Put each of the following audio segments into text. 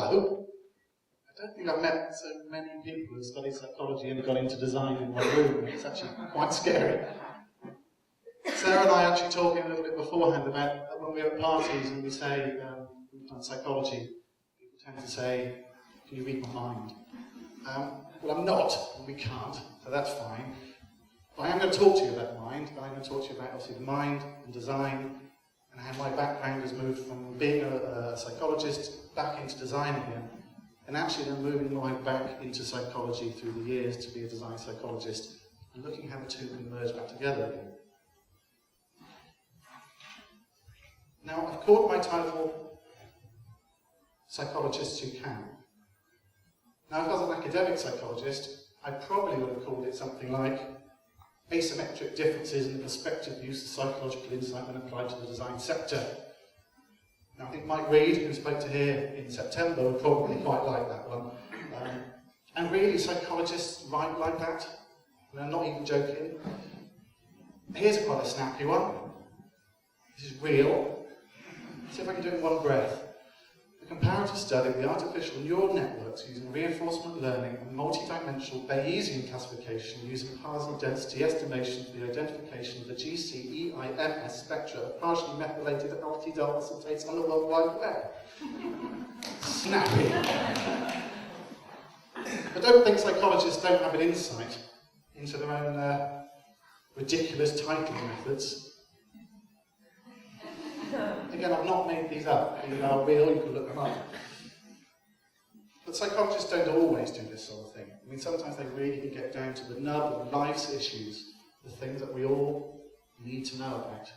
Although, I don't think I've met so many people who studied psychology and got into design in one room. It's actually quite scary. Sarah and I are actually talking a little bit beforehand about when we're at parties and we say, we've done psychology, people tend to say, can you read my mind? Well, I'm not, and we can't, so that's fine. But I am going to talk to you about mind, but I'm going to talk to you about obviously the mind and design and how my background has moved from being a psychologist back into design again, and actually then moving my back into psychology through the years to be a design psychologist and looking how the two can merge back together again. Now, I've called my title Psychologists Who Can. Now, if I was an academic psychologist, I probably would have called it something like Asymmetric Differences in the Perspective Use of Psychological Insight when Applied to the Design Sector. Now, I think Mike Reed, who spoke to here in September, would probably quite like that one. And really, psychologists write like that, and I'm not even joking. Here's quite a snappy one. This is real. See if I can do it in one breath. A comparative study of the artificial neural networks using reinforcement learning and multidimensional Bayesian classification using Parsing density estimation for the identification of the GCEIMS spectra of partially methylated alkyl acetates on the World Wide Web. Snappy. But don't think psychologists don't have an insight into their own ridiculous titling methods. Again, I've not made these up. They are real, you can look them up. But psychologists don't always do this sort of thing. I mean, sometimes they really can get down to the nub of life's issues, the things that we all need to know about.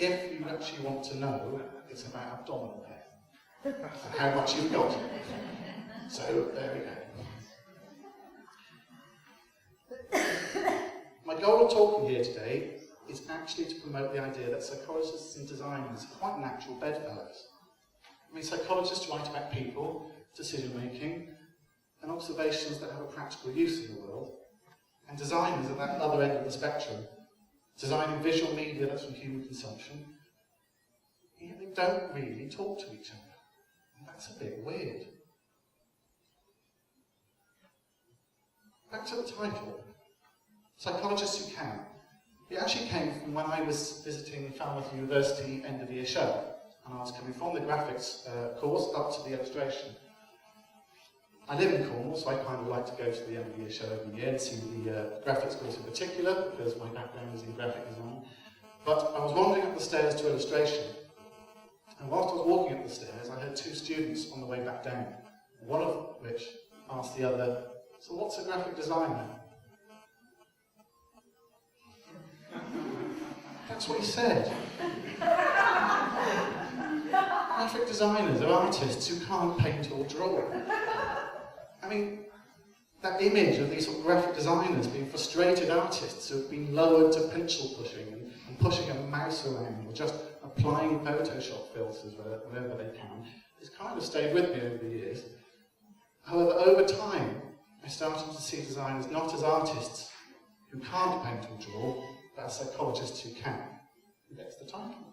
If you actually want to know, it's about abdominal hair and how much you've got. So, there we go. My goal of talking here today is actually to promote the idea that psychologists and designers are quite natural bedfellows. I mean, psychologists write about people, decision-making, and observations that have a practical use in the world, and designers at that other end of the spectrum, designing visual media that's from human consumption, and yet they don't really talk to each other. And that's a bit weird. Back to the title. Psychologists Who Can. It actually came from when I was visiting Falmouth University end of year show, and I was coming from the graphics course up to the illustration. I live in Cornwall, so I kind of like to go to the end of year show every year and see the graphics course in particular, because my background is in graphic design. But I was wandering up the stairs to illustration, and whilst I was walking up the stairs, I heard two students on the way back down, one of which asked the other, "So what's a graphic designer?" That's what he said. Graphic designers are artists who can't paint or draw. I mean, that image of these sort of graphic designers being frustrated artists who have been lowered to pencil pushing and pushing a mouse around or just applying Photoshop filters wherever they can has kind of stayed with me over the years. However, over time, I started to see designers not as artists who can't paint or draw, but as psychologists who can. And that's the title.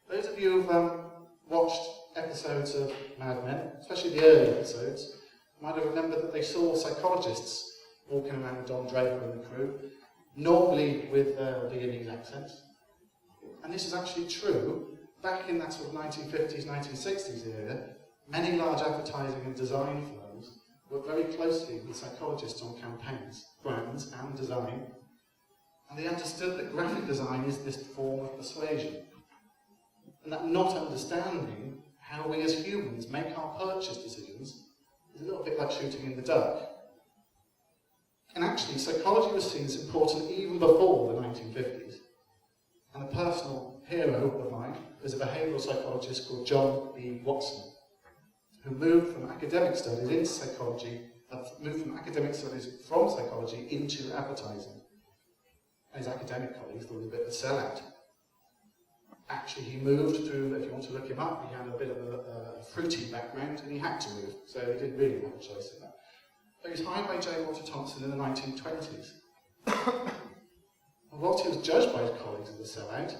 Those of you who've watched episodes of Mad Men, especially the early episodes, might have remembered that they saw psychologists walking around with Don Draper and the crew, normally with Viennese accents. And this is actually true. Back in that sort of 1950s, 1960s era, many large advertising and design firms worked very closely with psychologists on campaigns, brands and design, and they understood that graphic design is this form of persuasion. And that not understanding how we as humans make our purchase decisions is a little bit like shooting in the dark. And actually, psychology was seen as important even before the 1950s. And a personal hero of mine is a behavioural psychologist called John B. Watson, who moved from academic studies into psychology, from psychology into advertising. And his academic colleagues thought he was a bit of a sellout. Actually, he moved through, if you want to look him up, he had a bit of a fruity background and he had to move, so he didn't really have a choice in that. But he was hired by J. Walter Thompson in the 1920s. And whilst he was judged by his colleagues as a sellout,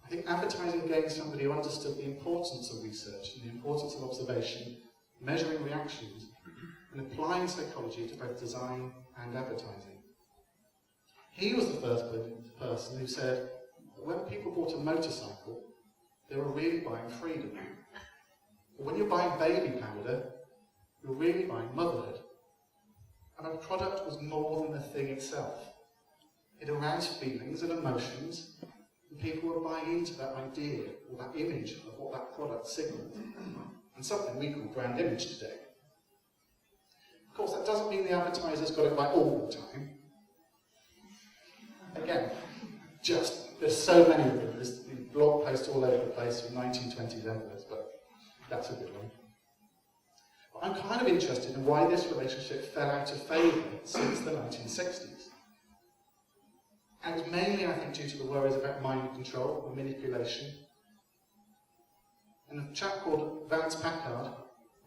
I I think advertising gained somebody who understood the importance of research and the importance of observation, measuring reactions, and applying psychology to both design and advertising. He was the first person who said that when people bought a motorcycle, they were really buying freedom. But when you're buying baby powder, you're really buying motherhood. And a product was more than the thing itself. It aroused feelings and emotions, and people were buying into that idea or that image of what that product signaled. And something we call brand image today. Of course, that doesn't mean the advertisers got it right all the time. Again, there's so many of them. There's blog posts all over the place from 1920s onwards, but that's a good one. But I'm kind of interested in why this relationship fell out of favour since the 1960s. And it's mainly, I think, due to the worries about mind control and manipulation. And a chap called Vance Packard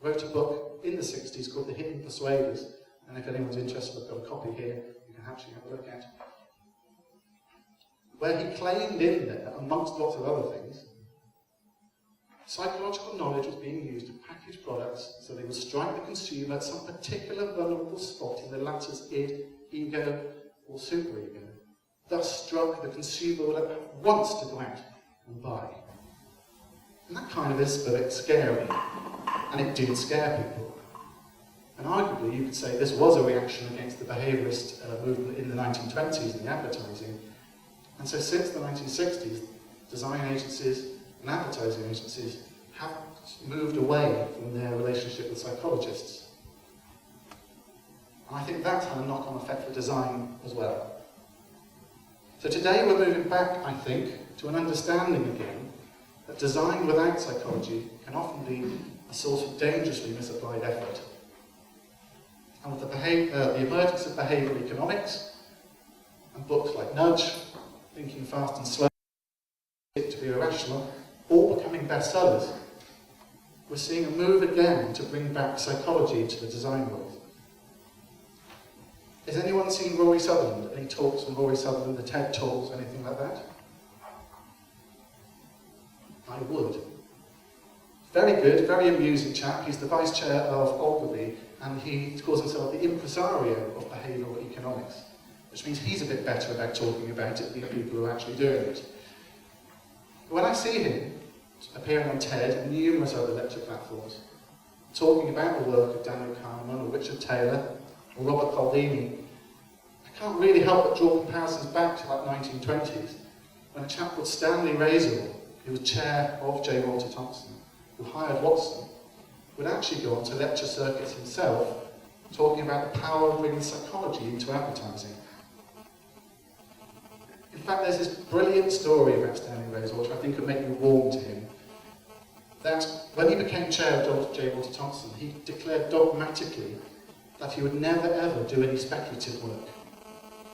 wrote a book in the 60s called The Hidden Persuaders, and if anyone's interested, I've got a copy here you can actually have a look at, where he claimed in there, amongst lots of other things, psychological knowledge was being used to package products so they would strike the consumer at some particular vulnerable spot in the latter's id, ego, or superego, thus struck the consumer with at once to go out and buy. And that kind of is a bit scary, and it did scare people. And arguably, you could say this was a reaction against the behaviourist movement in the 1920s in the advertising. And so since the 1960s, design agencies and advertising agencies have moved away from their relationship with psychologists. And I think that's had a knock-on effect for design as well. So today we're moving back, I think, to an understanding again that design without psychology can often be a source of dangerously misapplied effort. And with the emergence of behavioural economics and books like Nudge, Thinking Fast and Slow, to be irrational, all becoming bestsellers, we're seeing a move again to bring back psychology into the design world. Has anyone seen Rory Sutherland? Any talks from Rory Sutherland, the TED Talks, anything like that? I would. Very good, very amusing chap. He's the vice chair of Ogilvy, and he calls himself the impresario of behavioural economics, which means he's a bit better about talking about it than the people who are actually doing it. When I see him appearing on TED and numerous other lecture platforms, talking about the work of Daniel Kahneman or Richard Taylor or Robert Cialdini, I can't really help but draw comparisons back to like 1920s, when a chap called Stanley Razor, who was chair of J. Walter Thompson, who hired Watson, would actually go on to lecture circuits himself, talking about the power of bringing psychology into advertising. In fact, there's this brilliant story about Stanley Razor, which I think would make you warm to him, that when he became chair of J. Walter Thompson, he declared dogmatically that he would never ever do any speculative work,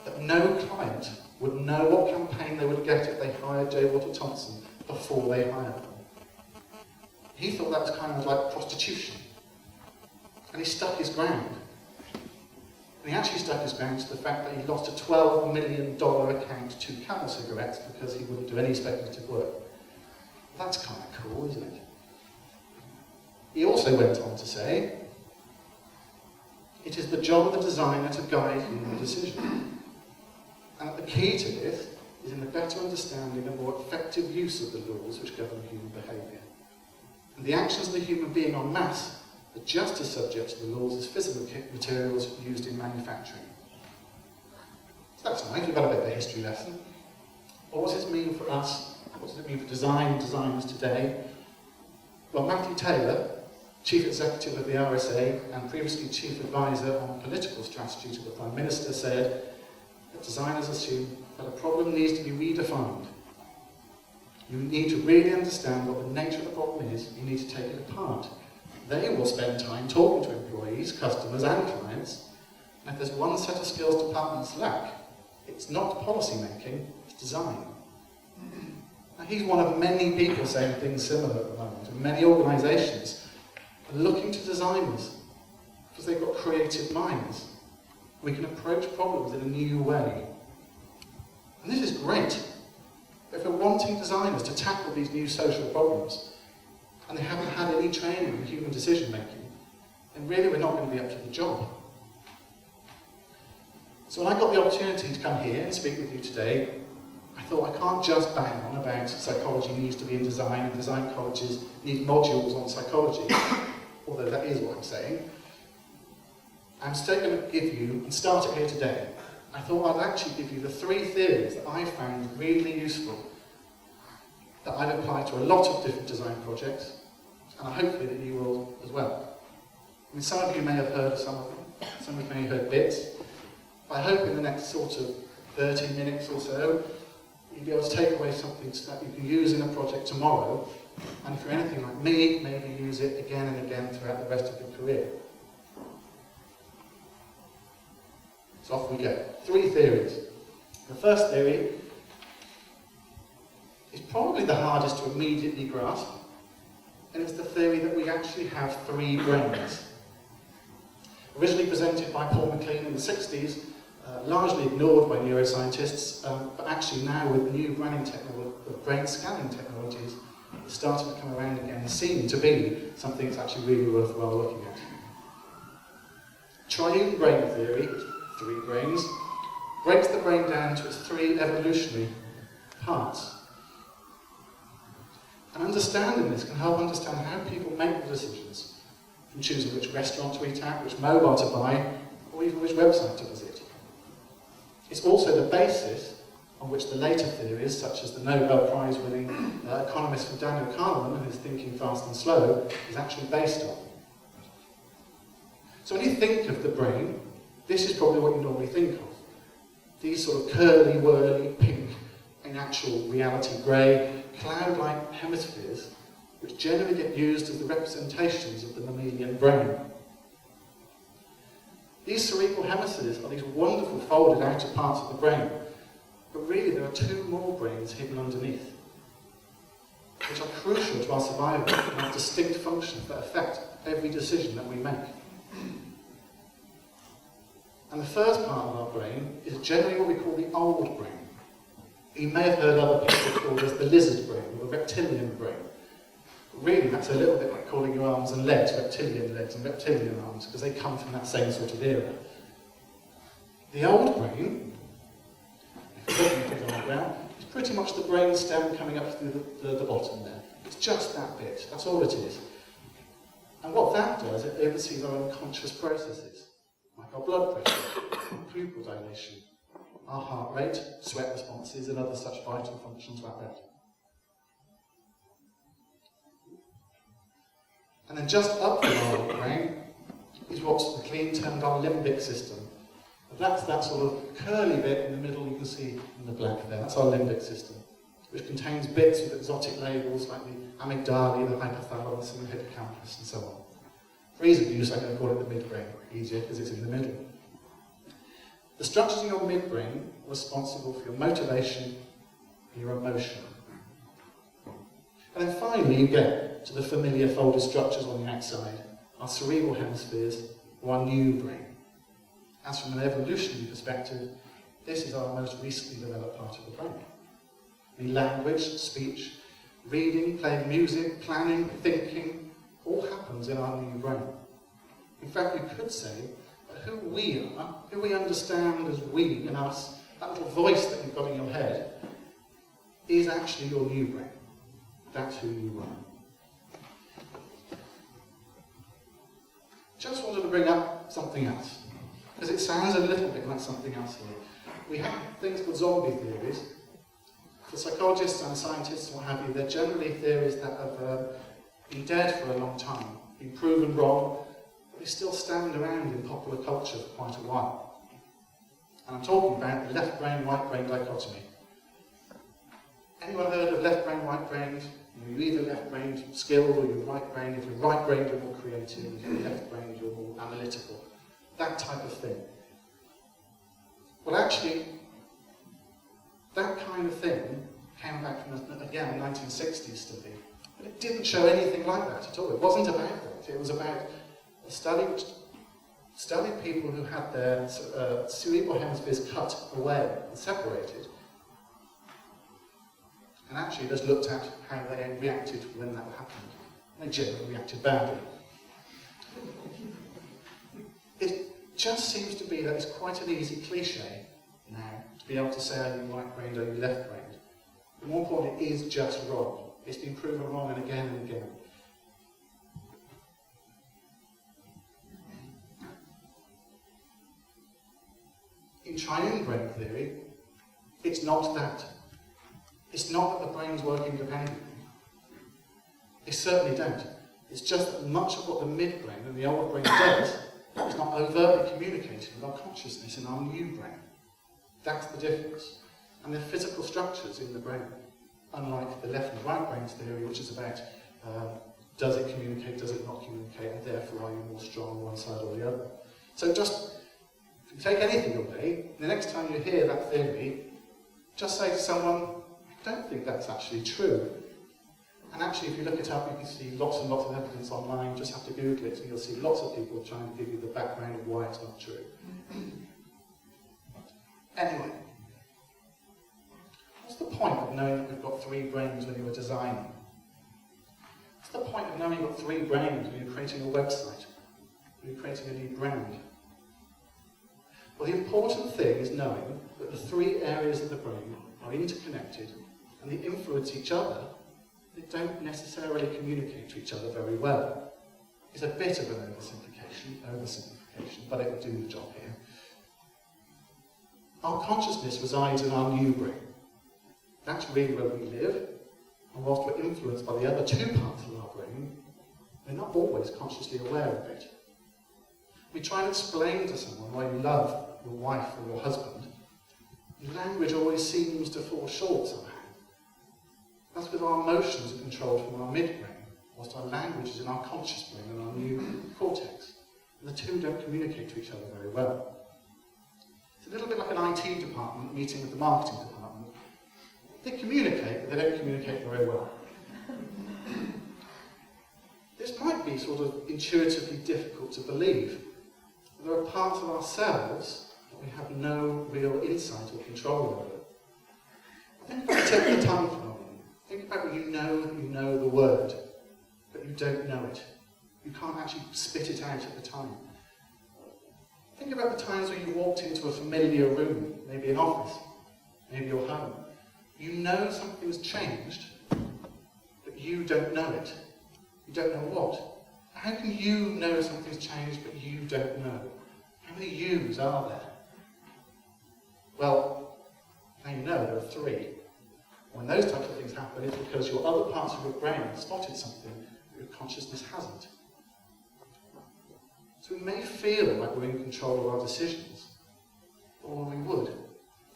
that no client would know what campaign they would get if they hired J. Walter Thompson before they hired them. He thought that was kind of like prostitution, and he stuck his ground. And he actually stuck his ground to the fact that he lost a $12 million account to Camel cigarettes because he wouldn't do any speculative work. That's kind of cool, isn't it? He also went on to say, it is the job of the designer to guide human decision. And the key to this is in the better understanding and more effective use of the laws which govern human behaviour. And the actions of the human being en masse are just as subject to the laws as physical materials used in manufacturing. So that's nice, we've got a bit of a history lesson. What does this mean for us? What does it mean for designers today? Well, Matthew Taylor, Chief Executive of the RSA and previously Chief Advisor on Political Strategy to the Prime Minister, said that designers assume that a problem needs to be redefined. You need to really understand what the nature of the problem is. You need to take it apart. They will spend time talking to employees, customers and clients. And if there's one set of skills departments lack, it's not policy making, it's design. Now, he's one of many people saying things similar at the moment, and many organisations are looking to designers because they've got creative minds. We can approach problems in a new way. And this is great. If we're wanting designers to tackle these new social problems, and they haven't had any training in human decision making, then really we're not going to be up to the job. So when I got the opportunity to come here and speak with you today, I thought I can't just bang on about psychology needs to be in design and design colleges need modules on psychology, although that is what I'm saying. I'm still going to give you, and start it here today, I thought I'd actually give you the 3 theories that I found really useful, that I've applied to a lot of different design projects, and hopefully that you will as well. I mean, some of you may have heard of some of them, some of you may have heard bits. I hope in the next sort of 30 minutes or so, you'll be able to take away something that you can use in a project tomorrow, and if you're anything like me, maybe use it again and again throughout the rest of your career. So off we go. 3 theories. The first theory is probably the hardest to immediately grasp, and it's the theory that we actually have 3 brains. Originally presented by Paul MacLean in the 60s, largely ignored by neuroscientists, but actually now with new brain scanning technologies, it's starting to come around again and seem to be something that's actually really worthwhile looking at. Triune brain theory, 3 brains, breaks the brain down to its 3 evolutionary parts. And understanding this can help understand how people make the decisions, from choosing which restaurant to eat at, which mobile to buy, or even which website to visit. It's also the basis on which the later theories, such as the Nobel Prize winning economist from Daniel Kahneman, who's Thinking Fast and Slow, is actually based on. So when you think of the brain, this is probably what you normally think of. These sort of curly, whirly, pink, in actual reality grey, cloud-like hemispheres, which generally get used as the representations of the mammalian brain. These cerebral hemispheres are these wonderful folded outer parts of the brain, but really there are 2 more brains hidden underneath, which are crucial to our survival and have distinct functions that affect every decision that we make. And the first part of our brain is generally what we call the old brain. You may have heard other people call this the lizard brain or the reptilian brain. Really, that's a little bit like calling your arms and legs reptilian legs and reptilian arms, because they come from that same sort of era. The old brain, if you're looking at it on the ground, is pretty much the brain stem coming up through the bottom there. It's just that bit, that's all it is. And what that does, it oversees our unconscious processes, like our blood pressure, pupil dilation, our heart rate, sweat responses, and other such vital functions like that. And then just up from our brain is what's MacLean termed our limbic system. That's that sort of curly bit in the middle you can see in the black there. That's our limbic system, which contains bits with exotic labels like the amygdala, the hypothalamus, and the hippocampus, and so on. For ease of use, I'm going to call it the midbrain, easier because it's in the middle. The structures in your midbrain are responsible for your motivation and your emotion. And then finally you get to the familiar folded structures on the outside, our cerebral hemispheres, or our new brain. As from an evolutionary perspective, this is our most recently developed part of the brain. The language, speech, reading, playing music, planning, thinking, all happens in our new brain. In fact, you could say that who we are, who we understand as we and us, that little voice that you've got in your head, is actually your new brain. That's who you are. Just wanted to bring up something else, because it sounds a little bit like something else here. We have things called zombie theories. For psychologists and scientists and what have you, they're generally theories that have been dead for a long time, been proven wrong, but they still stand around in popular culture for quite a while. And I'm talking about the left brain, right brain dichotomy. Anyone heard of left brain, right brain? You're either left-brained, skilled, or you're right-brained. If you're right-brained, you're more creative. If you're left-brained, you're more analytical. That type of thing. Well, actually, that kind of thing came about from, again, a 1960s study. But it didn't show anything like that at all. It wasn't about that. It was about a study which studied people who had their cerebral hemispheres cut away and separated, and actually just looked at how they reacted when that happened. They generally reacted badly. It just seems to be that it's quite an easy cliche now to be able to say, are you right-brained or are you left-brained? But more importantly, it is just wrong. It's been proven wrong and again and again. In triune brain theory, it's not that. It's not that the brains work independently. They certainly don't. It's just that much of what the midbrain and the old brain does is not overtly communicating with our consciousness in our new brain. That's the difference. And they're physical structures in the brain, unlike the left and right brains theory, which is about does it communicate, does it not communicate, and therefore are you more strong on one side or the other. So just take anything away, the next time you hear that theory, just say to someone, I don't think that's actually true. And actually, if you look it up, you can see lots and lots of evidence online. You just have to Google it, and you'll see lots of people trying to give you the background of why it's not true. Anyway, what's the point of knowing that we've got 3 brains when you were designing? What's the point of knowing you've got 3 brains when you're creating a website, when you're creating a new brand? Well, the important thing is knowing that the 3 areas of the brain are interconnected and they influence each other. They don't necessarily communicate to each other very well. It's a bit of an oversimplification, but it will do the job here. Our consciousness resides in our new brain. That's really where we live, and whilst we're influenced by the other 2 parts of our brain, we're not always consciously aware of it. We try and explain to someone why you love your wife or your husband, and language always seems to fall short somehow. That's because our emotions are controlled from our midbrain, whilst our language is in our conscious brain and our new cortex. And the 2 don't communicate to each other very well. It's a little bit like an IT department meeting with the marketing department. They communicate, but they don't communicate very well. This might be sort of intuitively difficult to believe. There are parts of ourselves that we have no real insight or control over. Think about the tip of the tongue for a moment. Think about when you know the word, but you don't know it. You can't actually spit it out at the time. Think about the times when you walked into a familiar room, maybe an office, maybe your home. You know something's changed, but you don't know it. You don't know what. How can you know something's changed, but you don't know? How many yous are there? Well, now you know there are 3. When those types of things happen, it's because your other parts of your brain have spotted something that your consciousness hasn't. So we may feel like we're in control of our decisions, or we would.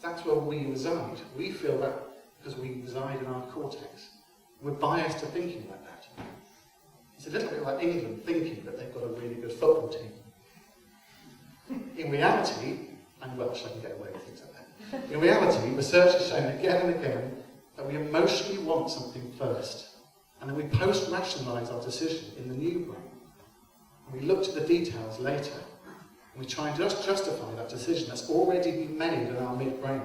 That's where we reside. We feel that because we reside in our cortex. We're biased to thinking like that. It's a little bit like England thinking that they've got a really good football team. In reality, and Welsh, I can get away with things like that. In reality, research has shown again and again that we emotionally want something first, and then we post-rationalise our decision in the new brain. And we look to the details later, and we try and just justify that decision that's already been made in our midbrain.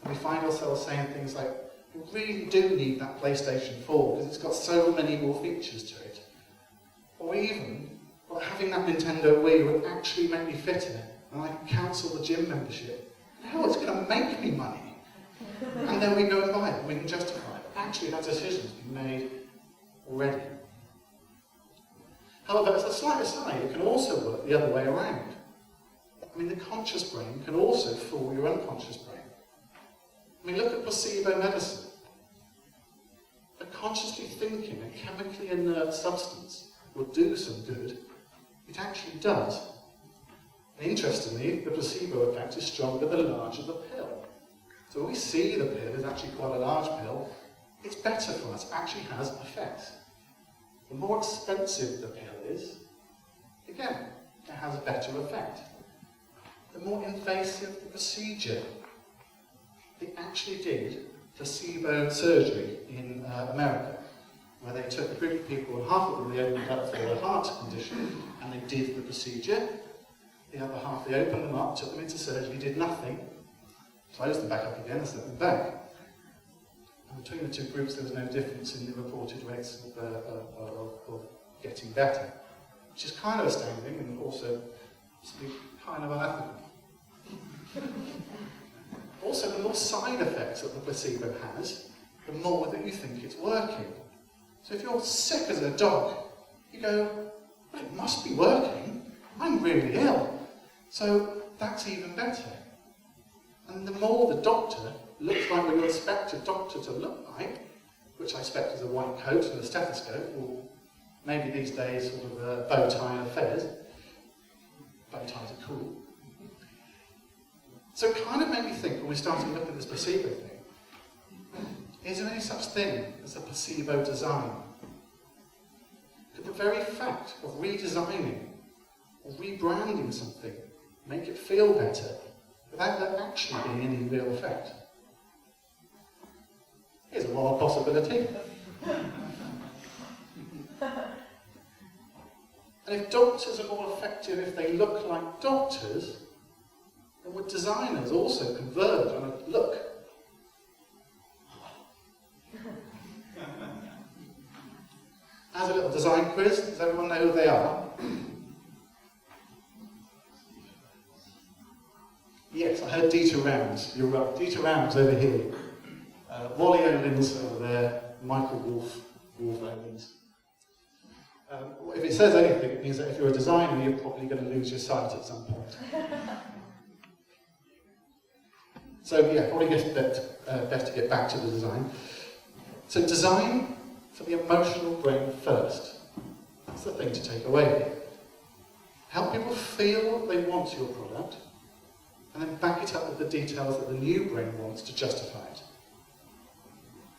And we find ourselves saying things like, we really do need that PlayStation 4 because it's got so many more features to it. Or even, well, having that Nintendo Wii would actually make me fitter, and I can cancel the gym membership. Hell, it's going to make me money. And then we go and buy it, and we can justify it. Actually, that decision's been made already. However, as a slight aside, it can also work the other way around. I mean, the conscious brain can also fool your unconscious brain. I mean, look at placebo medicine. A consciously thinking, a chemically inert substance will do some good. It actually does. And interestingly, the placebo effect is stronger the larger the pill. So when we see the pill is actually quite a large pill, it's better for us, it actually has effects. The more expensive the pill is, again, it has a better effect. The more invasive the procedure. They actually did placebo surgery in America, where they took a group of people, and half of them they opened up for a heart condition, and they did the procedure. The other half, they opened them up, took them into surgery, did nothing, closed them back up again and sent them back. And between the two groups, there was no difference in the reported rates of getting better, which is kind of astounding and also kind of unethical. Also, the more side effects that the placebo has, the more that you think it's working. So if you're sick as a dog, you go, well, it must be working. I'm really ill. So that's even better. And the more the doctor looks like what you expect a doctor to look like, which I expect is a white coat and a stethoscope, or maybe these days sort of a bow tie and a fez. Bow ties are cool. So it kind of made me think when we started looking at this placebo thing, is there any such thing as a placebo design? Could the very fact of redesigning or rebranding something make it feel better without there actually being any real effect? Here's a wild possibility. And if doctors are more effective if they look like doctors, then would designers also converge on a look? As a little design quiz, does everyone know who they are? Yes, I heard Dieter Rams. You're right. Dieter Rams over here. Wally Owens over there. Michael Wolf Owens. If it says anything, it means that if you're a designer, you're probably going to lose your sight at some point. So yeah, probably best to get back to the design. So design for the emotional brain first. That's the thing to take away. Help people feel they want your product, and then back it up with the details that the new brain wants to justify it.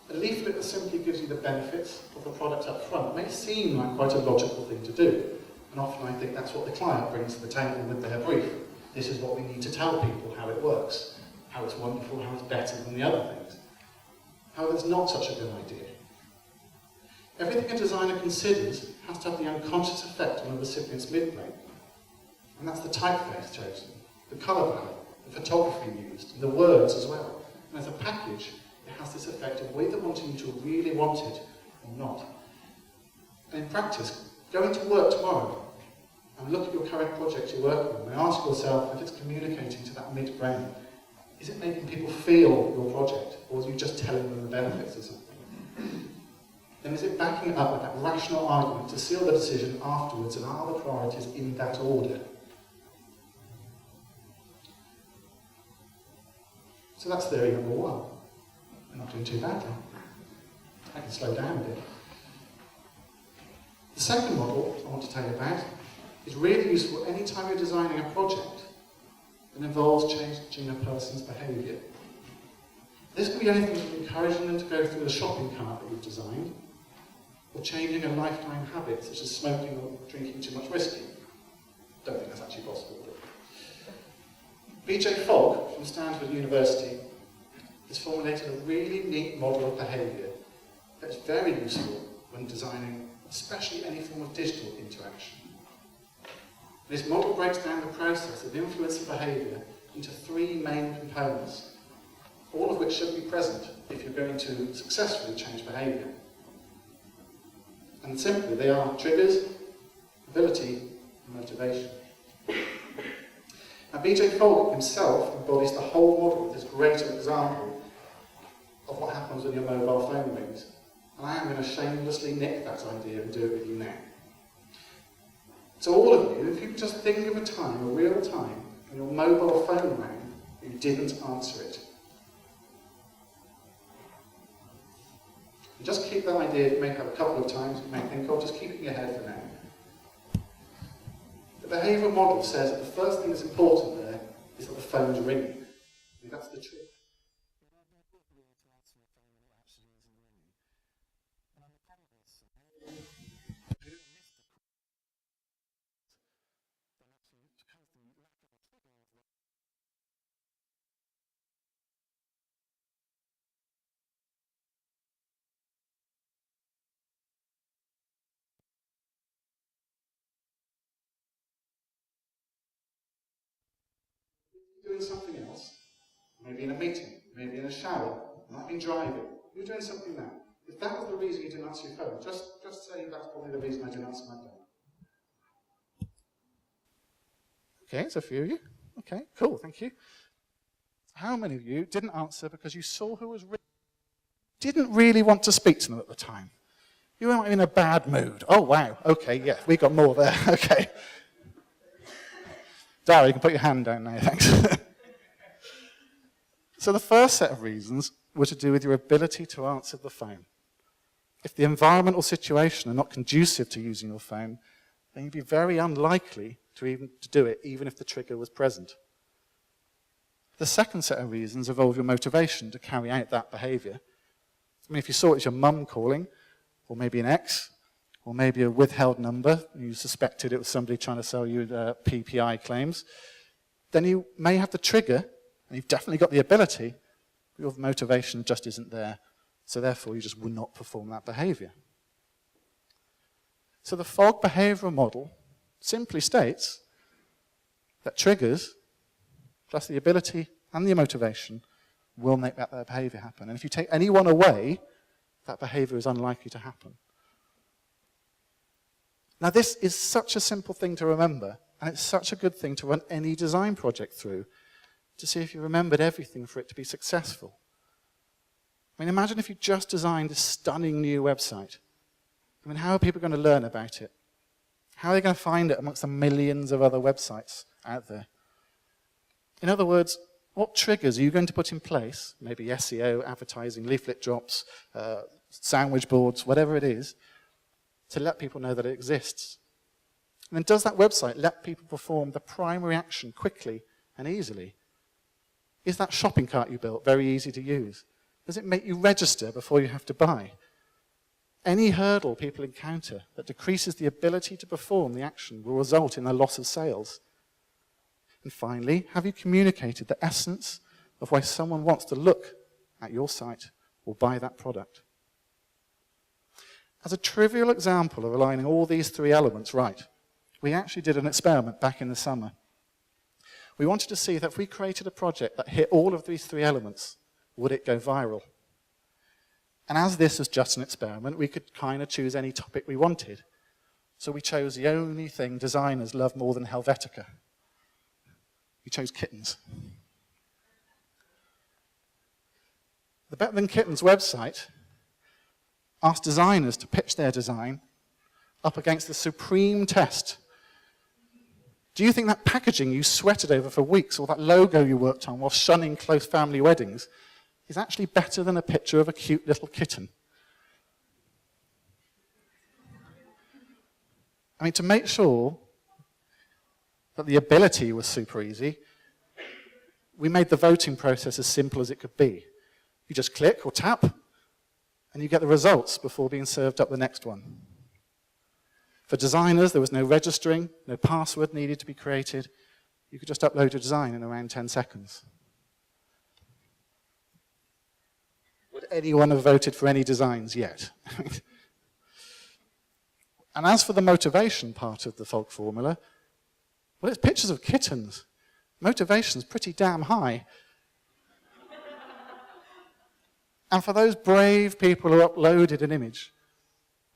A leaflet that simply gives you the benefits of the product up front may seem like quite a logical thing to do, and often I think that's what the client brings to the table with their brief. This is what we need to tell people, how it works, how it's wonderful, how it's better than the other things. However, it's not such a good idea. Everything a designer considers has to have the unconscious effect on the recipient's midbrain, and that's the typeface chosen, the colour palette, the photography used, and the words as well. And as a package, it has this effect of either wanting you to really want it or not. And in practice, go into work tomorrow and look at your current project you're working on and ask yourself if it's communicating to that midbrain. Is it making people feel your project, or are you just telling them the benefits of something? Then is it backing it up with that rational argument to seal the decision afterwards, and are the priorities in that order? So that's theory number one. I'm not doing too badly. I can slow down a bit. The second model I want to tell you about is really useful anytime you're designing a project that involves changing a person's behaviour. This can be anything from encouraging them to go through the shopping cart that you've designed, or changing a lifetime habit such as smoking or drinking too much whiskey. Don't think that's actually possible. B.J. Fogg from Stanford University has formulated a really neat model of behaviour that's very useful when designing especially any form of digital interaction. This model breaks down the process of influence of behaviour into three main components, all of which should be present if you're going to successfully change behaviour. And simply, they are triggers, ability, and motivation. Now, B.J. Fogg himself embodies the whole model with this great example of what happens when your mobile phone rings. And I am going to shamelessly nick that idea and do it with you now. So all of you, if you could just think of a time, a real time, when your mobile phone rang, you didn't answer it. And just keep that idea, you may have a couple of times, you may think of, just keep it in your head for now. The behavioural model says that the first thing that's important there is that the phone's ringing. And that's the trick. Doing something else, maybe in a meeting, maybe in a shower, might be driving, You're doing something now. If that was the reason you didn't answer your phone, just say that's probably the reason I didn't answer my phone. Okay, it's a few of you. Okay, cool, thank you. How many of you didn't answer because you saw who was didn't really want to speak to them at the time? You weren't in a bad mood. Oh, wow, okay, yeah, we got more there, okay. Dara, you can put your hand down now, thanks. So the first set of reasons were to do with your ability to answer the phone. If the environment or situation are not conducive to using your phone, then you'd be very unlikely to do it, even if the trigger was present. The second set of reasons involve your motivation to carry out that behavior. I mean, if you saw it as your mum calling, or maybe an ex, or maybe a withheld number, you suspected it was somebody trying to sell you PPI claims, then you may have the trigger, and you've definitely got the ability, but your motivation just isn't there, so therefore you just would not perform that behavior. So the FOG behavioral model simply states that triggers, plus the ability and the motivation, will make that behavior happen. And if you take any one away, that behavior is unlikely to happen. Now this is such a simple thing to remember, and it's such a good thing to run any design project through, to see if you remembered everything for it to be successful. I mean, imagine if you just designed a stunning new website. I mean, how are people going to learn about it? How are they going to find it amongst the millions of other websites out there? In other words, what triggers are you going to put in place, maybe SEO, advertising, leaflet drops, sandwich boards, whatever it is, to let people know that it exists? And then does that website let people perform the primary action quickly and easily? Is that shopping cart you built very easy to use? Does it make you register before you have to buy? Any hurdle people encounter that decreases the ability to perform the action will result in a loss of sales. And finally, have you communicated the essence of why someone wants to look at your site or buy that product? As a trivial example of aligning all these three elements right, we actually did an experiment back in the summer. We wanted to see that if we created a project that hit all of these three elements, would it go viral? And as this was just an experiment, we could kind of choose any topic we wanted. So we chose the only thing designers love more than Helvetica. We chose kittens. The Better Than Kittens website asked designers to pitch their design up against the supreme test. Do you think that packaging you sweated over for weeks, or that logo you worked on while shunning close family weddings, is actually better than a picture of a cute little kitten? I mean, to make sure that the ability was super easy, we made the voting process as simple as it could be. You just click or tap, and you get the results before being served up the next one. For designers, there was no registering, no password needed to be created. You could just upload your design in around 10 seconds. Would anyone have voted for any designs yet? And as for the motivation part of the FOG formula, well, it's pictures of kittens. Motivation's pretty damn high. And for those brave people who uploaded an image,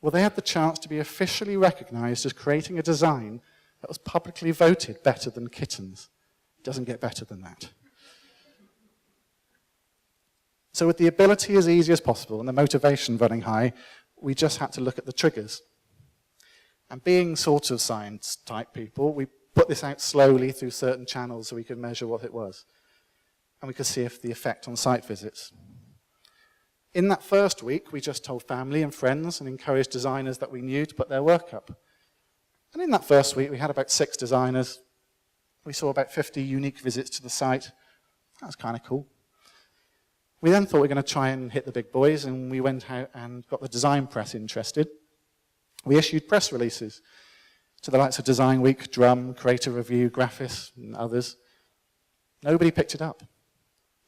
well, they had the chance to be officially recognized as creating a design that was publicly voted better than kittens. It doesn't get better than that. So with the ability as easy as possible and the motivation running high, we just had to look at the triggers. And being sort of science-type people, we put this out slowly through certain channels so we could measure what it was. And we could see if the effect on site visits. In that first week, we just told family and friends and encouraged designers that we knew to put their work up. And in that first week, we had about 6 designers. We saw about 50 unique visits to the site. That was kind of cool. We then thought we were going to try and hit the big boys, and we went out and got the design press interested. We issued press releases to the likes of Design Week, Drum, Creative Review, Graphis, and others. Nobody picked it up.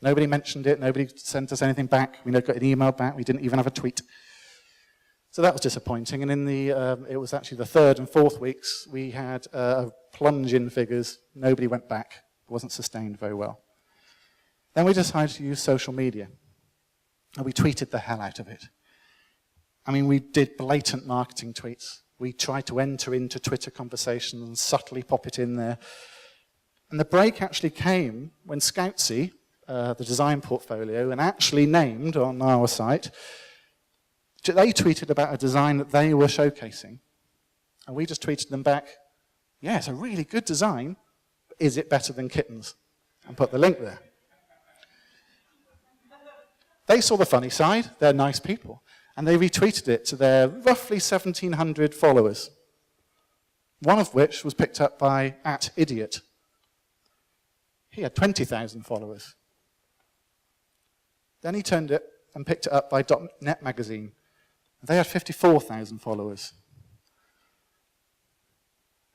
Nobody mentioned it. Nobody sent us anything back. We never got an email back. We didn't even have a tweet. So that was disappointing. And in it was actually the 3rd and 4th weeks, we had a plunge in figures. Nobody went back. It wasn't sustained very well. Then we decided to use social media. and we tweeted the hell out of it. I mean, we did blatant marketing tweets. We tried to enter into Twitter conversations and subtly pop it in there. And the break actually came when Scoutsy, the design portfolio, and actually named on our site, they tweeted about a design that they were showcasing. And we just tweeted them back, yeah, it's a really good design, but is it better than Kittens? And put the link there. They saw the funny side, they're nice people. And they retweeted it to their roughly 1,700 followers, one of which was picked up by @idiot. He had 20,000 followers. Then he turned it and picked it up by .NET Magazine. They had 54,000 followers.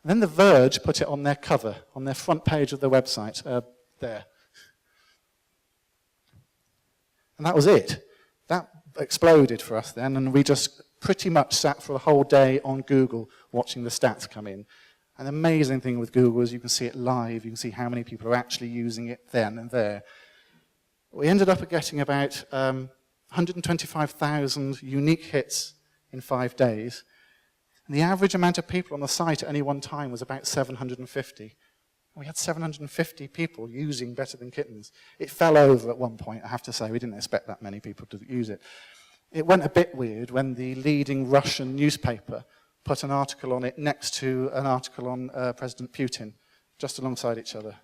And then The Verge put it on their cover, on their front page of their website, there. And that was it. That exploded for us then, and we just pretty much sat for a whole day on Google watching the stats come in. And the amazing thing with Google is you can see it live, you can see how many people are actually using it then and there. We ended up getting about 125,000 unique hits in 5 days. And the average amount of people on the site at any one time was about 750. We had 750 people using Better Than Kittens. It fell over at one point, I have to say. We didn't expect that many people to use it. It went a bit weird when the leading Russian newspaper put an article on it next to an article on President Putin, just alongside each other.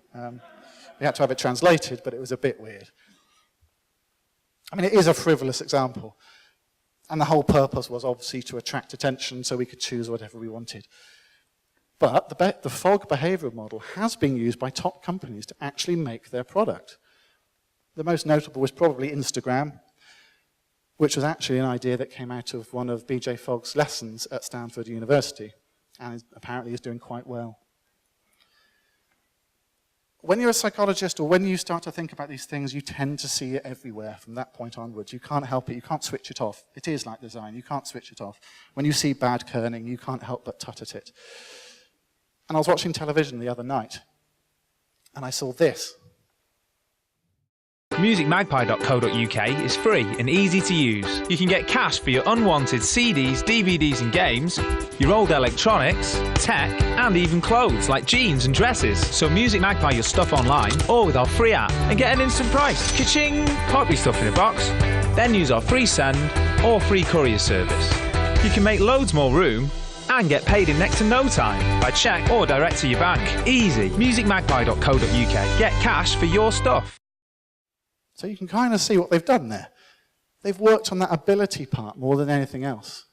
We had to have it translated, but it was a bit weird. I mean, it is a frivolous example. And the whole purpose was obviously to attract attention so we could choose whatever we wanted. But the FOG behavioral model has been used by top companies to actually make their product. The most notable was probably Instagram, which was actually an idea that came out of one of BJ Fogg's lessons at Stanford University, and apparently is doing quite well. When you're a psychologist, or when you start to think about these things, you tend to see it everywhere from that point onwards. You can't help it, you can't switch it off. It is like design, you can't switch it off. When you see bad kerning, you can't help but tut at it. And I was watching television the other night, and I saw this. musicmagpie.co.uk is free and easy to use. You can get cash for your unwanted CDs, DVDs and games, your old electronics, tech, and even clothes like jeans and dresses. So Music Magpie your stuff online or with our free app and get an instant price. Ka-ching! Can't be stuff in a box. Then use our free send or free courier service. You can make loads more room and get paid in next to no time by cheque or direct to your bank. Easy. musicmagpie.co.uk. Get cash for your stuff. So you can kind of see what they've done there. They've worked on that ability part more than anything else.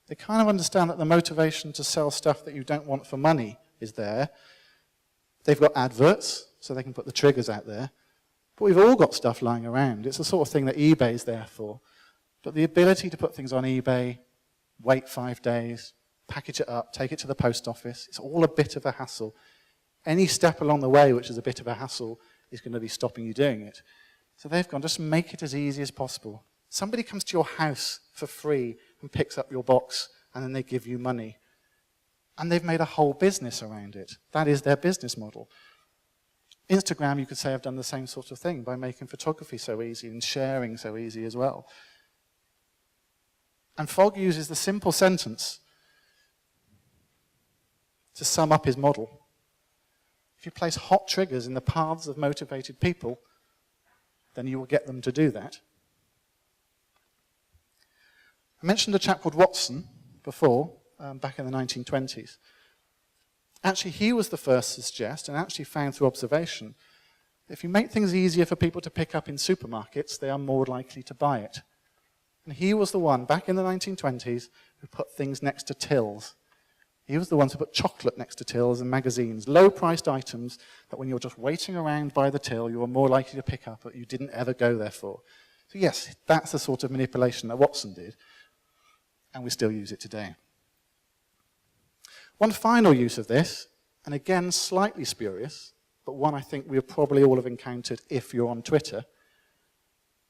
They kind of understand that the motivation to sell stuff that you don't want for money is there. They've got adverts, so they can put the triggers out there. But we've all got stuff lying around. It's the sort of thing that eBay's there for. But the ability to put things on eBay, wait 5 days, package it up, take it to the post office, it's all a bit of a hassle. Any step along the way which is a bit of a hassle is going to be stopping you doing it. So they've gone, just make it as easy as possible. Somebody comes to your house for free and picks up your box, and then they give you money. And they've made a whole business around it. That is their business model. Instagram, you could say, have done the same sort of thing by making photography so easy and sharing so easy as well. And Fogg uses the simple sentence to sum up his model. If you place hot triggers in the paths of motivated people, then you will get them to do that. I mentioned a chap called Watson before, back in the 1920s. Actually, he was the first to suggest, and actually found through observation, that if you make things easier for people to pick up in supermarkets, they are more likely to buy it. And he was the one, back in the 1920s, who put things next to tills. He was the one who put chocolate next to tills and magazines, low-priced items that when you're just waiting around by the till, you are more likely to pick up that you didn't ever go there for. So yes, that's the sort of manipulation that Watson did, and we still use it today. One final use of this, and again slightly spurious, but one I think we probably all have encountered if you're on Twitter,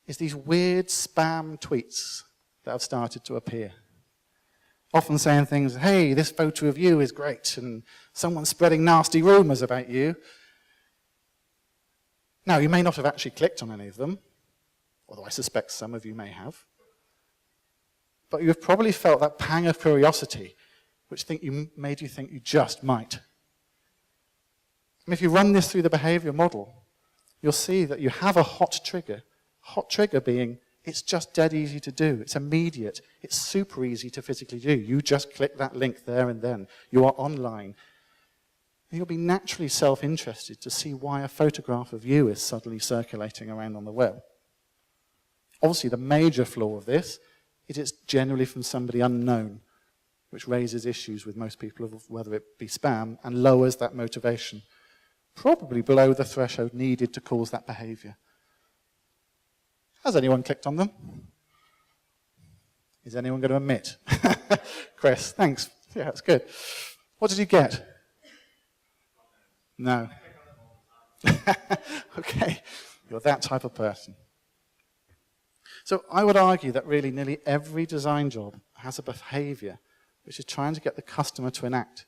is these weird spam tweets that have started to appear. Often saying things, hey, this photo of you is great, and someone's spreading nasty rumors about you. Now, you may not have actually clicked on any of them, although I suspect some of you may have. But you've probably felt that pang of curiosity, which made you think you just might. And if you run this through the behavior model, you'll see that you have a hot trigger being, it's just dead easy to do, it's immediate, it's super easy to physically do. You just click that link there and then. You are online. And you'll be naturally self-interested to see why a photograph of you is suddenly circulating around on the web. Obviously, the major flaw of this is it's generally from somebody unknown, which raises issues with most people of whether it be spam and lowers that motivation, probably below the threshold needed to cause that behavior. Has anyone clicked on them? Is anyone going to admit? Chris, thanks. Yeah, that's good. What did you get? No. Okay, you're that type of person. So I would argue that really nearly every design job has a behavior which is trying to get the customer to enact.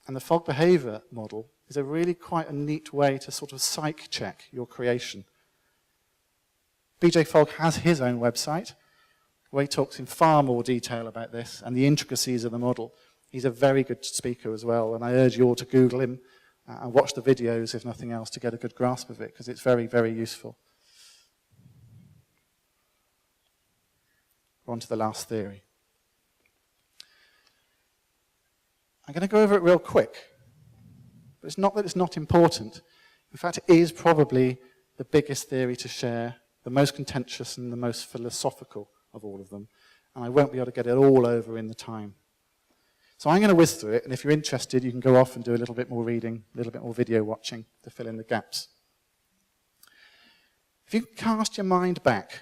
And the fog behavior model is a really quite a neat way to sort of psych check your creation. BJ Fogg has his own website where he talks in far more detail about this and the intricacies of the model. He's a very good speaker as well, and I urge you all to Google him and watch the videos, if nothing else, to get a good grasp of it, because it's very, very useful. On to the last theory. I'm going to go over it real quick, but it's not that it's not important. In fact, it is probably the biggest theory to share, the most contentious and the most philosophical of all of them, and I won't be able to get it all over in the time. So I'm going to whiz through it, and if you're interested, you can go off and do a little bit more reading, a little bit more video watching to fill in the gaps. If you cast your mind back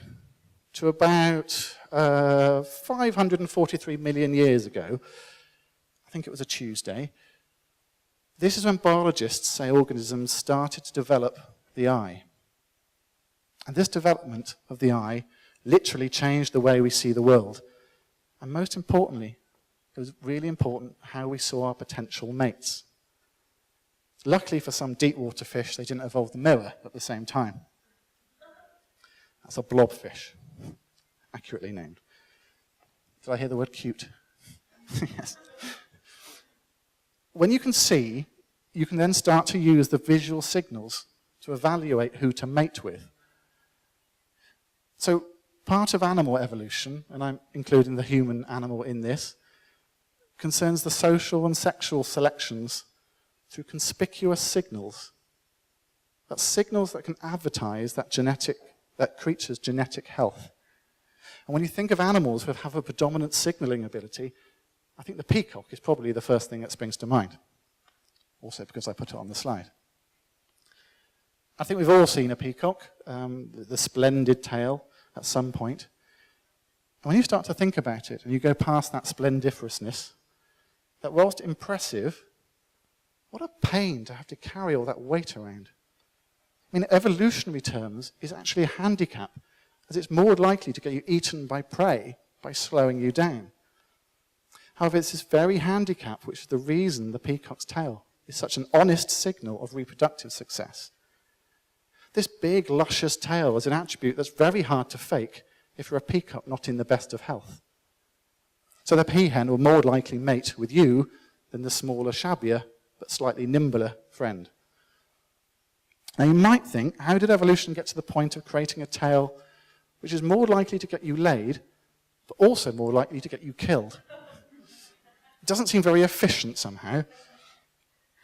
to about 543 million years ago, I think it was a Tuesday, this is when biologists say organisms started to develop the eye. And this development of the eye literally changed the way we see the world. And most importantly, it was really important how we saw our potential mates. Luckily for some deep water fish, they didn't evolve the mirror at the same time. That's a blobfish, accurately named. Did I hear the word cute? Yes. When you can see, you can then start to use the visual signals to evaluate who to mate with. So part of animal evolution, and I'm including the human animal in this, concerns the social and sexual selections through conspicuous signals. That's signals that can advertise that creature's genetic health. And when you think of animals that have a predominant signaling ability, I think the peacock is probably the first thing that springs to mind. Also because I put it on the slide. I think we've all seen a peacock, the splendid tail at some point. And when you start to think about it and you go past that splendiferousness, that whilst impressive, what a pain to have to carry all that weight around. I mean, evolutionary terms is actually a handicap, as it's more likely to get you eaten by prey by slowing you down. However, it's this very handicap which is the reason the peacock's tail is such an honest signal of reproductive success. This big, luscious tail is an attribute that's very hard to fake if you're a peacock not in the best of health. So the peahen will more likely mate with you than the smaller, shabbier, but slightly nimbler friend. Now you might think, how did evolution get to the point of creating a tail which is more likely to get you laid, but also more likely to get you killed? It doesn't seem very efficient somehow.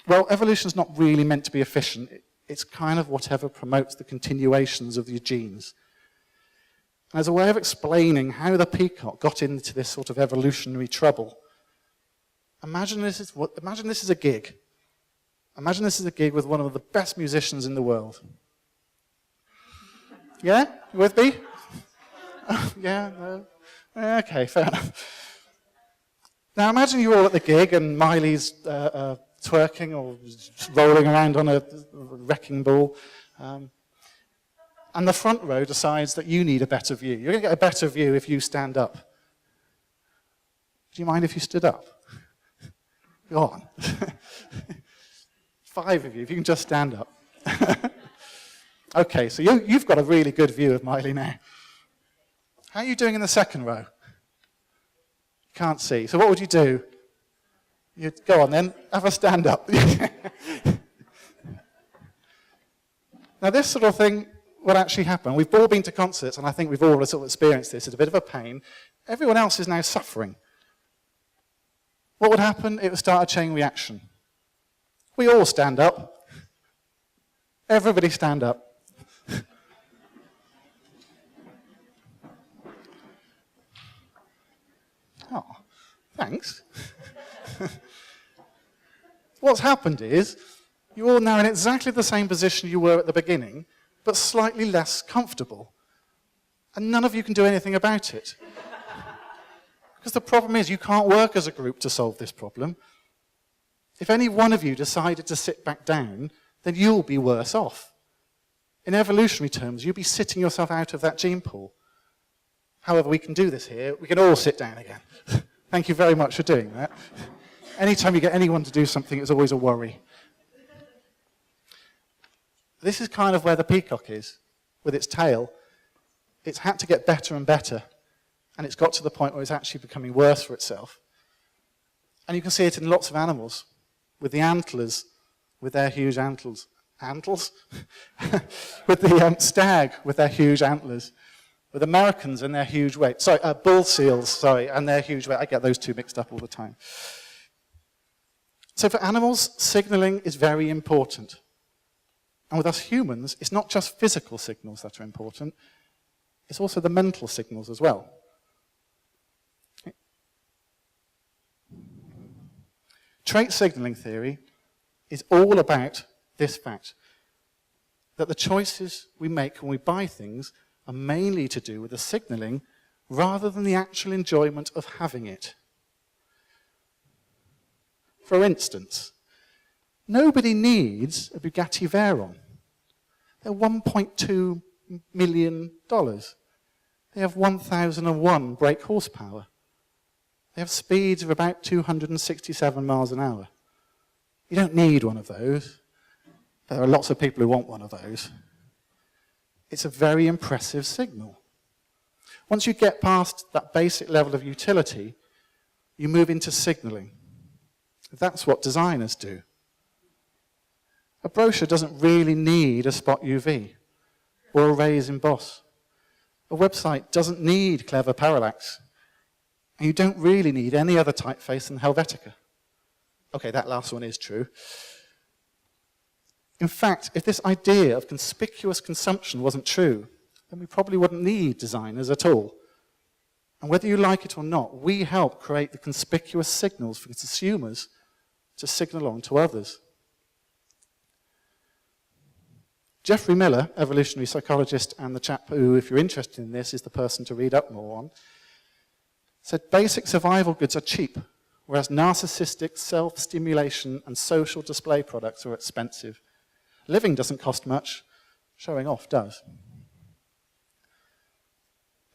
Well, evolution's not really meant to be efficient. It's kind of whatever promotes the continuations of your genes. And as a way of explaining how the peacock got into this sort of evolutionary trouble, imagine this is a gig. Imagine this is a gig with one of the best musicians in the world. Yeah? You with me? Yeah? No? Okay, fair enough. Now imagine you're all at the gig and Miley's twerking or rolling around on a wrecking ball. And the front row decides that you need a better view. You're going to get a better view if you stand up. Do you mind if you stood up? Go on. 5 of you, if you can just stand up. Okay, so you've got a really good view of Miley now. How are you doing in the second row? Can't see. So what would you do? You'd go on then, have a stand up. Now this sort of thing would actually happen. We've all been to concerts, and I think we've all sort of experienced this. It's a bit of a pain. Everyone else is now suffering. What would happen? It would start a chain reaction. We all stand up. Everybody stand up. Oh, thanks. What's happened is, you're all now in exactly the same position you were at the beginning, but slightly less comfortable. And none of you can do anything about it. Because the problem is, you can't work as a group to solve this problem. If any one of you decided to sit back down, then you'll be worse off. In evolutionary terms, you'll be sitting yourself out of that gene pool. However, we can do this here. We can all sit down again. Thank you very much for doing that. Anytime you get anyone to do something, it's always a worry. This is kind of where the peacock is, with its tail. It's had to get better and better, and it's got to the point where it's actually becoming worse for itself. And you can see it in lots of animals, with the antlers, with their huge antlers. Antlers? With the stag, with their huge antlers. With Americans and their huge weight. Sorry, bull seals, sorry, and their huge weight. I get those two mixed up all the time. So for animals, signaling is very important. And with us humans, it's not just physical signals that are important, it's also the mental signals as well. Trait signaling theory is all about this fact, that the choices we make when we buy things are mainly to do with the signaling rather than the actual enjoyment of having it. For instance, nobody needs a Bugatti Veyron. They're $1.2 million. They have 1,001 brake horsepower. They have speeds of about 267 miles an hour. You don't need one of those. But there are lots of people who want one of those. It's a very impressive signal. Once you get past that basic level of utility, you move into signaling. That's what designers do. A brochure doesn't really need a spot UV or a raise emboss. A website doesn't need clever parallax. And you don't really need any other typeface than Helvetica. Okay, that last one is true. In fact, if this idea of conspicuous consumption wasn't true, then we probably wouldn't need designers at all. And whether you like it or not, we help create the conspicuous signals for consumers to signal on to others. Jeffrey Miller, evolutionary psychologist, and the chap who, if you're interested in this, is the person to read up more on, said basic survival goods are cheap, whereas narcissistic self-stimulation and social display products are expensive. Living doesn't cost much, showing off does.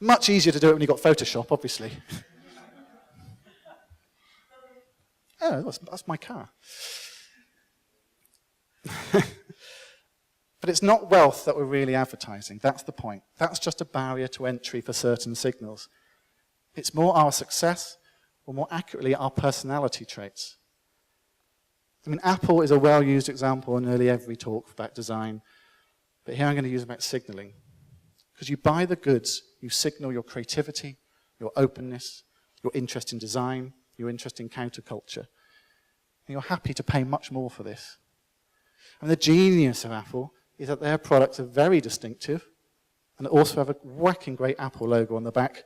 Much easier to do it when you've got Photoshop, obviously. Oh, that's my car. But it's not wealth that we're really advertising. That's the point. That's just a barrier to entry for certain signals. It's more our success, or more accurately, our personality traits. I mean, Apple is a well-used example in nearly every talk about design, but here I'm going to use about signaling. Because you buy the goods, you signal your creativity, your openness, your interest in design, your interest in counterculture. And you're happy to pay much more for this. And the genius of Apple is that their products are very distinctive and also have a whacking great Apple logo on the back,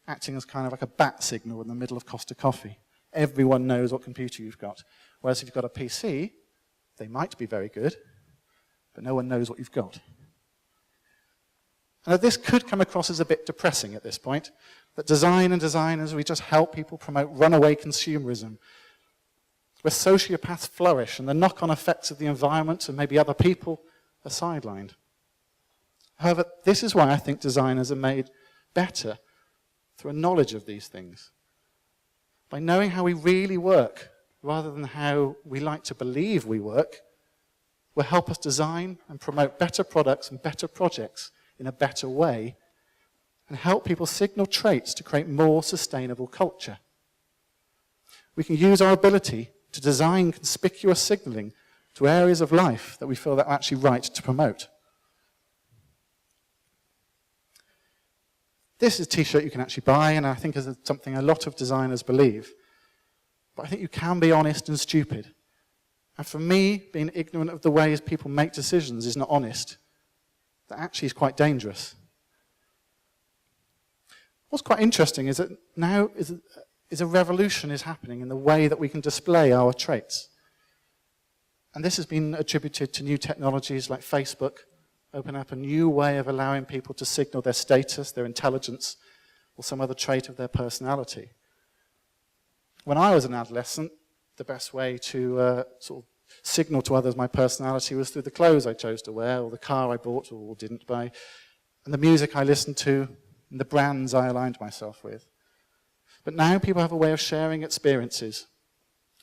acting as kind of like a bat signal in the middle of Costa Coffee. Everyone knows what computer you've got. Whereas if you've got a PC, they might be very good, but no one knows what you've got. Now this could come across as a bit depressing at this point, that design and designers, we just help people promote runaway consumerism, where sociopaths flourish and the knock-on effects of the environment and maybe other people are sidelined. However, this is why I think designers are made better through a knowledge of these things. By knowing how we really work, rather than how we like to believe we work, will help us design and promote better products and better projects in a better way, and help people signal traits to create more sustainable culture. We can use our ability to design conspicuous signaling to areas of life that we feel that are actually right to promote. This is a t-shirt you can actually buy, and I think is something a lot of designers believe. But I think you can be honest and stupid. And for me, being ignorant of the ways people make decisions is not honest. That actually is quite dangerous. What's quite interesting is that now is a revolution is happening in the way that we can display our traits. And this has been attributed to new technologies like Facebook, open up a new way of allowing people to signal their status, their intelligence, or some other trait of their personality. When I was an adolescent, the best way to sort of signal to others my personality was through the clothes I chose to wear, or the car I bought or didn't buy, and the music I listened to, and the brands I aligned myself with. But now people have a way of sharing experiences,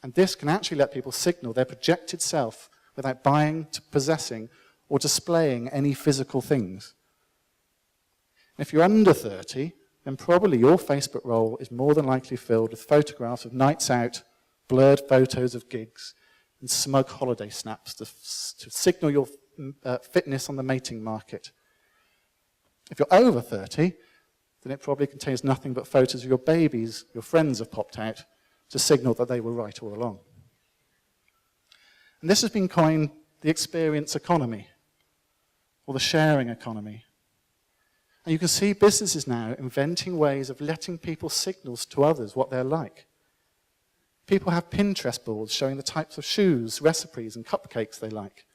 and this can actually let people signal their projected self without buying, possessing, or displaying any physical things. And if you're under 30, then probably your Facebook role is more than likely filled with photographs of nights out, blurred photos of gigs, and smug holiday snaps to signal your fitness on the mating market. If you're over 30, then it probably contains nothing but photos of your babies your friends have popped out to signal that they were right all along. And this has been coined the experience economy, or the sharing economy. And you can see businesses now inventing ways of letting people signal to others what they're like. People have Pinterest boards showing the types of shoes, recipes, and cupcakes they like.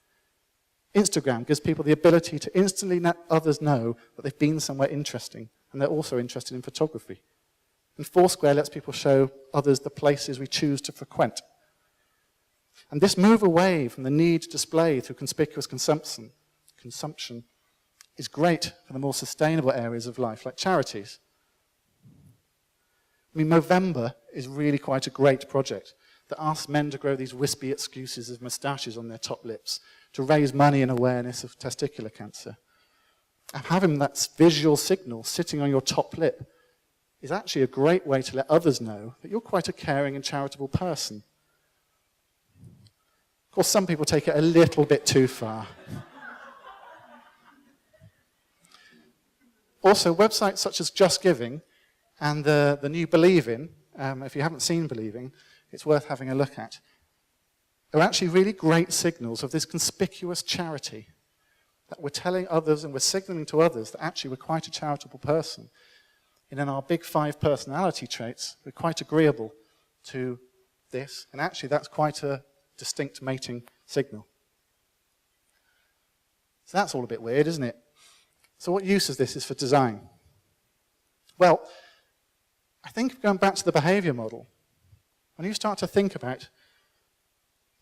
Instagram gives people the ability to instantly let others know that they've been somewhere interesting, and they're also interested in photography. And Foursquare lets people show others the places we choose to frequent. And this move away from the need to display through conspicuous consumption is great for the more sustainable areas of life, like charities. I mean, Movember is really quite a great project that asks men to grow these wispy excuses of moustaches on their top lips to raise money and awareness of testicular cancer. And having that visual signal sitting on your top lip is actually a great way to let others know that you're quite a caring and charitable person. Of course, some people take it a little bit too far. Also, websites such as Just Giving and the new Believe In, if you haven't seen Believe In, it's worth having a look at, are actually really great signals of this conspicuous charity, that we're telling others and we're signaling to others that actually we're quite a charitable person. And in our big 5 personality traits, we're quite agreeable to this, and actually that's quite a distinct mating signal. So that's all a bit weird, isn't it? So what use is this for design? Well, I think going back to the behavior model, when you start to think about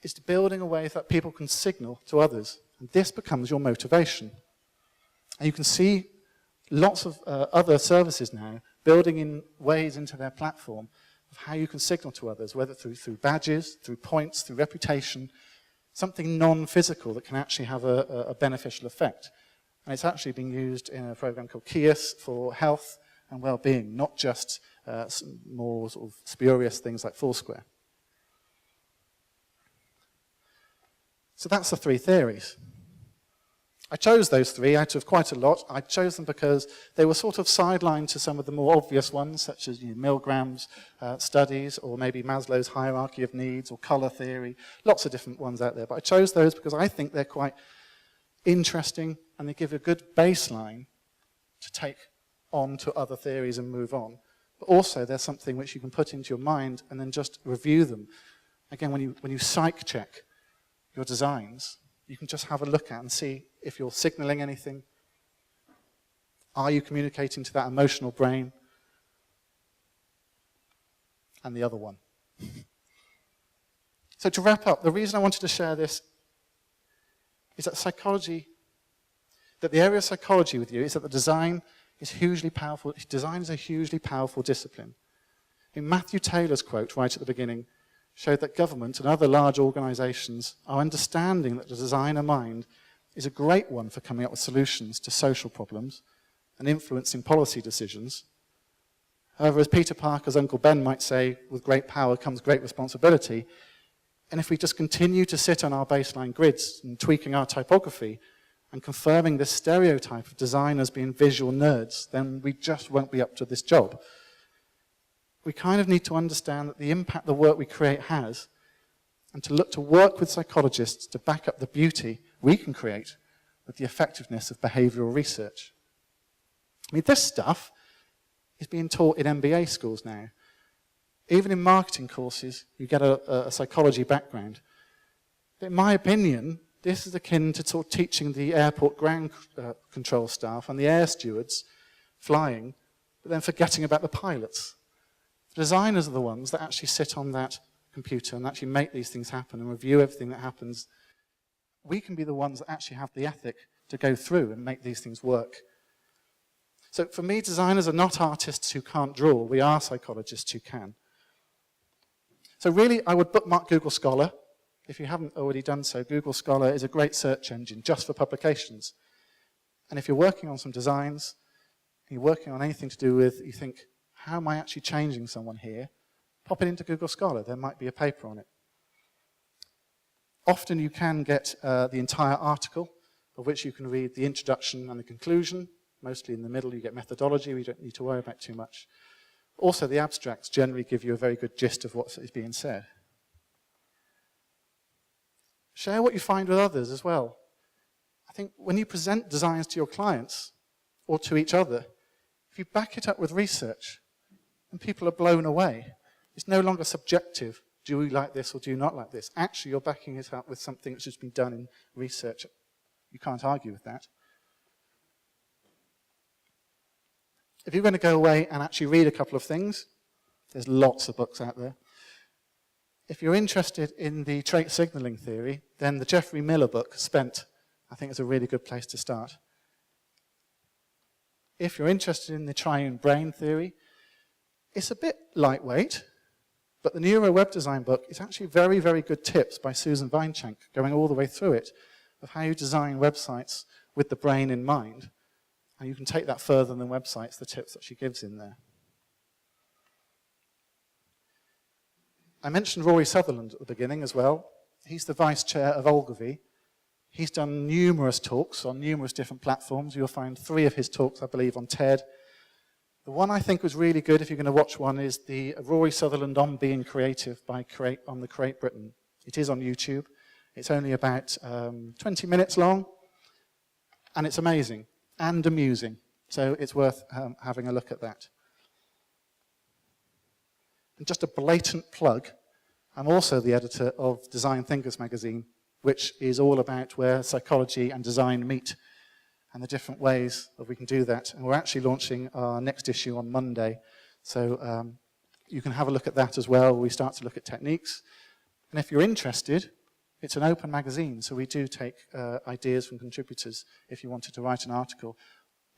it's building a way that people can signal to others, and this becomes your motivation. And you can see lots of other services now building in ways into their platform of how you can signal to others, whether through badges, through points, through reputation, something non-physical that can actually have a beneficial effect. And it's actually being used in a program called Kios for health and well-being, not just more sort of spurious things like Foursquare. So that's the 3 theories. I chose those 3 out of quite a lot. I chose them because they were sort of sidelined to some of the more obvious ones, such as Milgram's studies, or maybe Maslow's hierarchy of needs, or colour theory, lots of different ones out there. But I chose those because I think they're quite interesting, and they give a good baseline to take on to other theories and move on. But also, there's something which you can put into your mind and then just review them. Again, when you psych check your designs, you can just have a look at and see if you're signaling anything. Are you communicating to that emotional brain? And the other one. So to wrap up, the reason I wanted to share this is that the area of psychology with you is that the design is hugely powerful. Design is a hugely powerful discipline. In Matthew Taylor's quote right at the beginning, showed that government and other large organisations are understanding that the designer mind is a great one for coming up with solutions to social problems and influencing policy decisions. However, as Peter Parker's Uncle Ben might say, with great power comes great responsibility. And if we just continue to sit on our baseline grids and tweaking our typography and confirming this stereotype of designers being visual nerds, then we just won't be up to this job. We kind of need to understand that the impact the work we create has, and to look to work with psychologists to back up the beauty we can create with the effectiveness of behavioural research. I mean, this stuff is being taught in MBA schools now. Even in marketing courses, you get a psychology background. But in my opinion, this is akin to sort of teaching the airport ground control staff and the air stewards flying, but then forgetting about the pilots. The designers are the ones that actually sit on that computer and actually make these things happen and review everything that happens. We can be the ones that actually have the ethic to go through and make these things work. So for me, designers are not artists who can't draw. We are psychologists who can. So really, I would bookmark Google Scholar. If you haven't already done so, Google Scholar is a great search engine just for publications. And if you're working on some designs, you're working on anything to do with, you think, how am I actually changing someone here? Pop it into Google Scholar. There might be a paper on it. Often you can get the entire article, of which you can read the introduction and the conclusion. Mostly in the middle you get methodology, we don't need to worry about too much. Also, the abstracts generally give you a very good gist of what is being said. Share what you find with others as well. I think when you present designs to your clients or to each other, if you back it up with research, then people are blown away. It's no longer subjective. Do you like this or do you not like this? Actually, you're backing it up with something which has been done in research. You can't argue with that. If you're going to go away and actually read a couple of things, there's lots of books out there. If you're interested in the trait signaling theory, then the Geoffrey Miller book, Spent, I think is a really good place to start. If you're interested in the triune brain theory, it's a bit lightweight, but the Neuro Web Design book is actually very, very good tips by Susan Weinschank, going all the way through it, of how you design websites with the brain in mind. And you can take that further than websites, the tips that she gives in there. I mentioned Rory Sutherland at the beginning as well. He's the vice chair of Ogilvy. He's done numerous talks on numerous different platforms. You'll find 3 of his talks, I believe, on TED. The one I think was really good, if you're going to watch one, is the Rory Sutherland on Being Creative on the Create Britain. It is on YouTube. It's only about 20 minutes long, and it's amazing and amusing. So it's worth having a look at that. And just a blatant plug, I'm also the editor of Design Thinkers magazine, which is all about where psychology and design meet and the different ways that we can do that. And we're actually launching our next issue on Monday. So you can have a look at that as well. We start to look at techniques. And if you're interested, it's an open magazine, so we do take ideas from contributors if you wanted to write an article.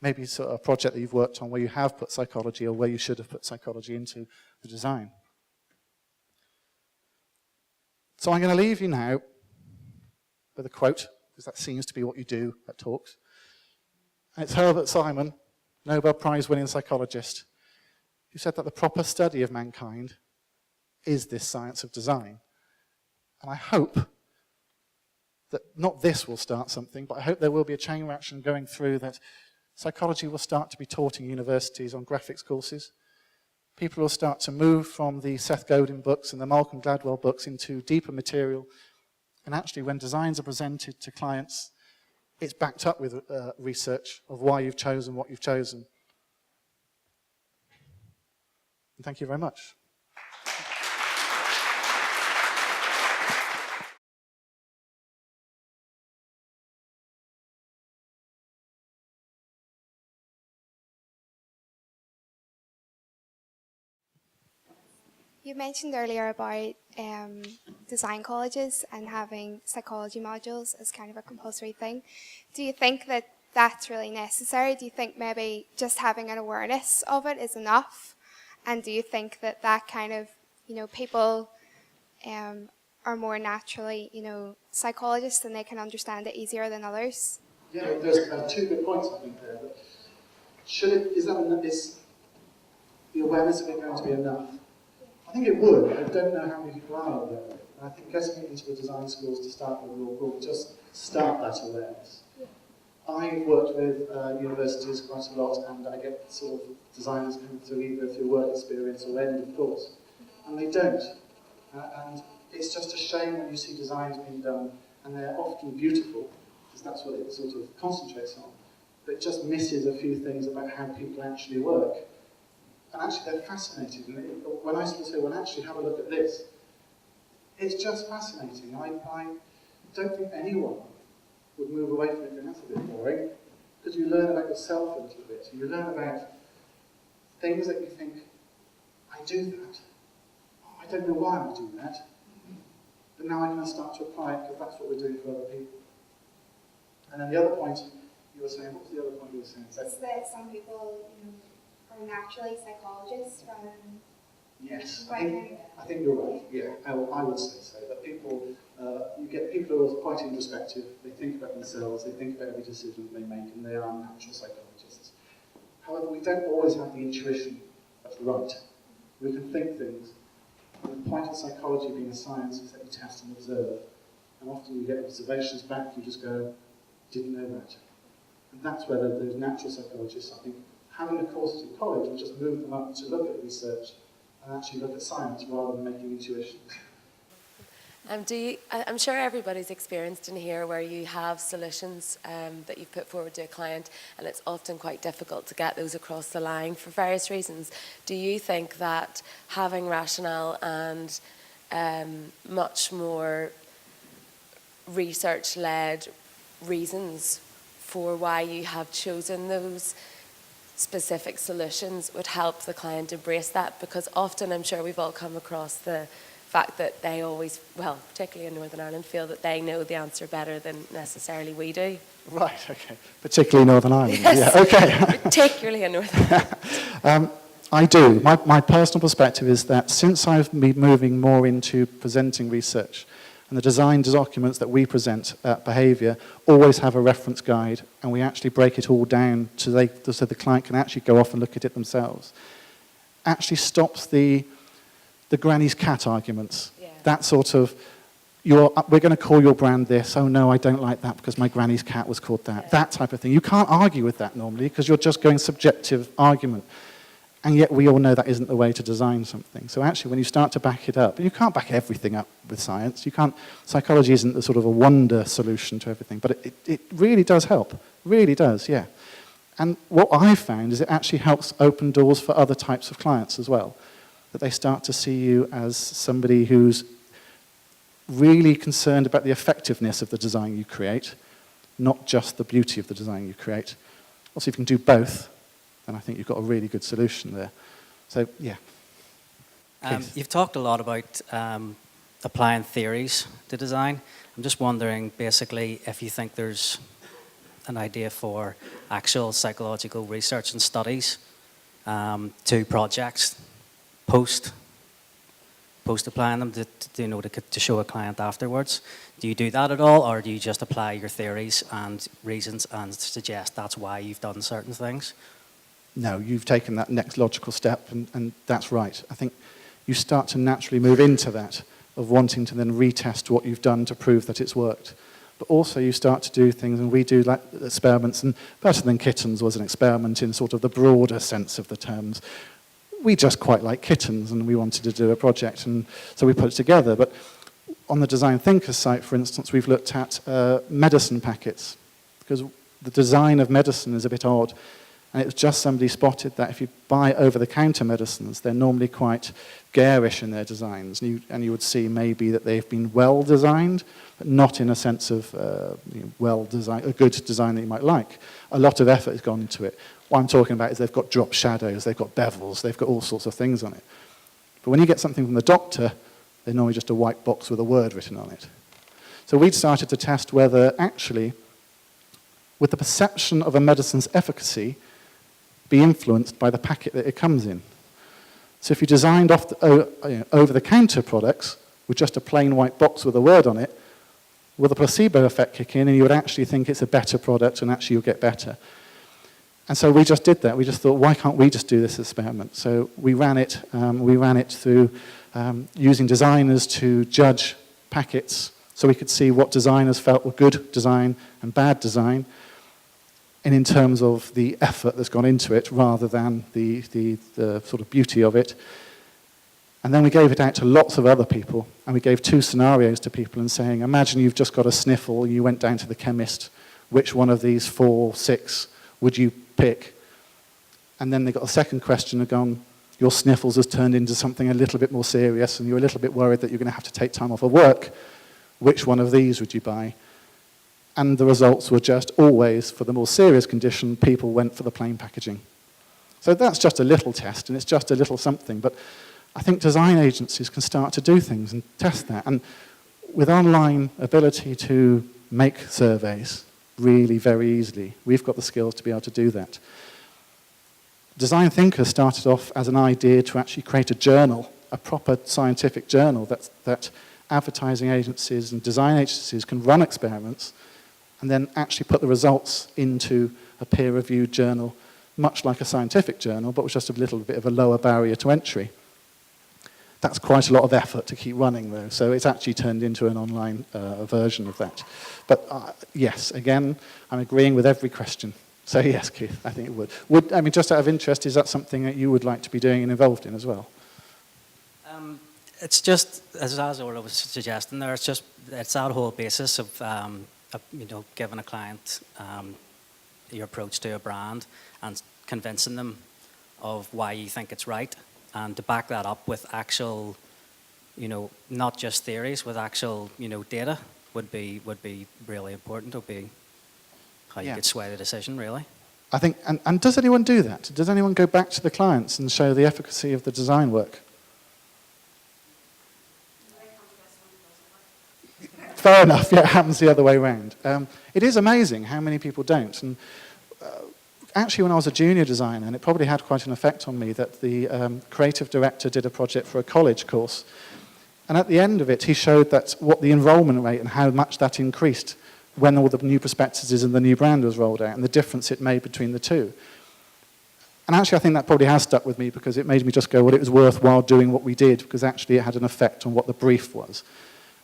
Maybe sort of a project that you've worked on where you have put psychology or where you should have put psychology into the design. So I'm going to leave you now with a quote, because that seems to be what you do at talks. And it's Herbert Simon, Nobel Prize-winning psychologist, who said that the proper study of mankind is this science of design. And I hope that not this will start something, but I hope there will be a chain reaction going through that psychology will start to be taught in universities on graphics courses. People will start to move from the Seth Godin books and the Malcolm Gladwell books into deeper material. And actually, when designs are presented to clients, it's backed up with research of why you've chosen what you've chosen. And thank you very much. You mentioned earlier about design colleges and having psychology modules as kind of a compulsory thing. Do you think that that's really necessary? Do you think maybe just having an awareness of it is enough? And do you think that that kind of, people are more naturally, psychologists and they can understand it easier than others? Yeah, there's two good points I think there. But is the awareness of it going to be enough? I think it would. I don't know how many people are aware of it. I think getting it into the design schools to start with will just start that awareness. I've worked with universities quite a lot, and I get sort of designers coming through either through work experience or end of course, and they don't. And it's just a shame when you see designs being done, and they're often beautiful, because that's what it sort of concentrates on, but it just misses a few things about how people actually work. And actually they're fascinating. When I say, well, actually have a look at this, it's just fascinating. I don't think anyone would move away from it and that's a bit boring, because you learn about yourself a little bit. You learn about things that you think, I do that. Oh, I don't know why I'm doing that. But now I'm going to start to apply it because that's what we're doing for other people. And then the other point you were saying, what was the other point you were saying? It's that some people, are naturally psychologists rather than... Yes, I think you're right. Yeah, I would say so. That people, you get people who are quite introspective. They think about themselves. They think about every decision they make, and they are natural psychologists. However, we don't always have the intuition that's right. We can think things. And the point of psychology being a science is that you test and observe. And often you get observations back, you just go, didn't know that. And that's where those natural psychologists, I think, having a course in college will just move them up to look at research and actually look at science rather than making intuitions. I'm sure everybody's experienced in here where you have solutions that you've put forward to a client, and it's often quite difficult to get those across the line for various reasons. Do you think that having rationale and much more research-led reasons for why you have chosen those specific solutions would help the client embrace that? Because often I'm sure we've all come across the fact that they always, well, particularly in Northern Ireland, feel that they know the answer better than necessarily we do. Right, okay. Particularly Northern Ireland. Yes, yeah, okay. particularly in Northern Ireland. I do. My personal perspective is that since I've been moving more into presenting research, and the design documents that we present at Behaviour always have a reference guide, and we actually break it all down so the client can actually go off and look at it themselves. Actually stops the granny's cat arguments. Yeah. That sort of, we're going to call your brand this, oh no, I don't like that because my granny's cat was called that. Yeah. That type of thing. You can't argue with that normally because you're just going subjective argument. And yet we all know that isn't the way to design something. So actually when you start to back it up, and you can't back everything up with science, psychology isn't the sort of a wonder solution to everything, but it really does help, really does, yeah. And what I've found is it actually helps open doors for other types of clients as well, that they start to see you as somebody who's really concerned about the effectiveness of the design you create, not just the beauty of the design you create. Also, if you can do both, then I think you've got a really good solution there. So, yeah. You've talked a lot about applying theories to design. I'm just wondering, basically, if you think there's an idea for actual psychological research and studies to projects post applying them to show a client afterwards. Do you do that at all, or do you just apply your theories and reasons and suggest that's why you've done certain things? No, you've taken that next logical step, and that's right. I think you start to naturally move into that, of wanting to then retest what you've done to prove that it's worked. But also you start to do things, and we do like experiments, and Better Than Kittens was an experiment in sort of the broader sense of the terms. We just quite like kittens, and we wanted to do a project, and so we put it together. But on the Design Thinkers site, for instance, we've looked at medicine packets, because the design of medicine is a bit odd. And it was just somebody spotted that if you buy over-the-counter medicines, they're normally quite garish in their designs. And you would see maybe that they've been well-designed, but not in a sense of well-designed, a good design that you might like. A lot of effort has gone into it. What I'm talking about is they've got drop shadows, they've got bevels, they've got all sorts of things on it. But when you get something from the doctor, they're normally just a white box with a word written on it. So we'd started to test whether actually, with the perception of a medicine's efficacy, be influenced by the packet that it comes in. So if you designed over-the-counter products, with just a plain white box with a word on it, will the placebo effect kick in and you would actually think it's a better product and actually you'll get better? And so we just did that. We just thought, why can't we just do this experiment? So we ran it through using designers to judge packets so we could see what designers felt were good design and bad design, and in terms of the effort that's gone into it rather than the sort of beauty of it. And then we gave it out to lots of other people, and we gave 2 scenarios to people and saying, imagine you've just got a sniffle, you went down to the chemist, which one of these 4, 6 would you pick? And then they got a second question and gone, your sniffles has turned into something a little bit more serious and you're a little bit worried that you're going to have to take time off of work. Which one of these would you buy? And the results were just always, for the more serious condition, people went for the plain packaging. So that's just a little test and it's just a little something, but I think design agencies can start to do things and test that. And with online ability to make surveys really very easily, we've got the skills to be able to do that. Design thinkers started off as an idea to actually create a journal, a proper scientific journal that advertising agencies and design agencies can run experiments and then actually put the results into a peer-reviewed journal, much like a scientific journal, but with just a little bit of a lower barrier to entry. That's quite a lot of effort to keep running, though, so it's actually turned into an online version of that. But yes, again, I'm agreeing with every question. So yes, Keith, I think it would. I mean, just out of interest, is that something that you would like to be doing and involved in as well? It's just, as Orla was suggesting there, it's that whole basis of giving a client your approach to a brand and convincing them of why you think it's right, and to back that up with actual, not just theories, with actual, data would be really important. It would be how you could sway the decision, really. I think, and does anyone do that? Does anyone go back to the clients and show the efficacy of the design work? Fair enough, yeah, it happens the other way around. It is amazing how many people don't. And actually, when I was a junior designer, and it probably had quite an effect on me, that the creative director did a project for a college course. And at the end of it, he showed that what the enrollment rate and how much that increased when all the new prospectuses and the new brand was rolled out, and the difference it made between the two. And actually, I think that probably has stuck with me because it made me just go, well, it was worthwhile doing what we did, because actually it had an effect on what the brief was.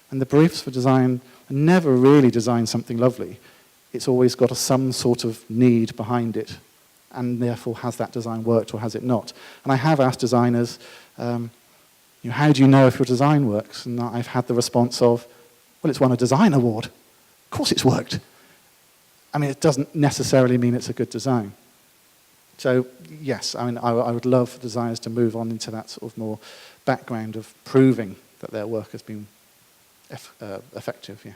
And the briefs for design are never really designed something lovely. It's always got some sort of need behind it, and therefore has that design worked or has it not? And I have asked designers, how do you know if your design works? And I've had the response of, well, it's won a design award. Of course it's worked. I mean, it doesn't necessarily mean it's a good design. So, yes, I mean, I would love for designers to move on into that sort of more background of proving that their work has been effective, yeah.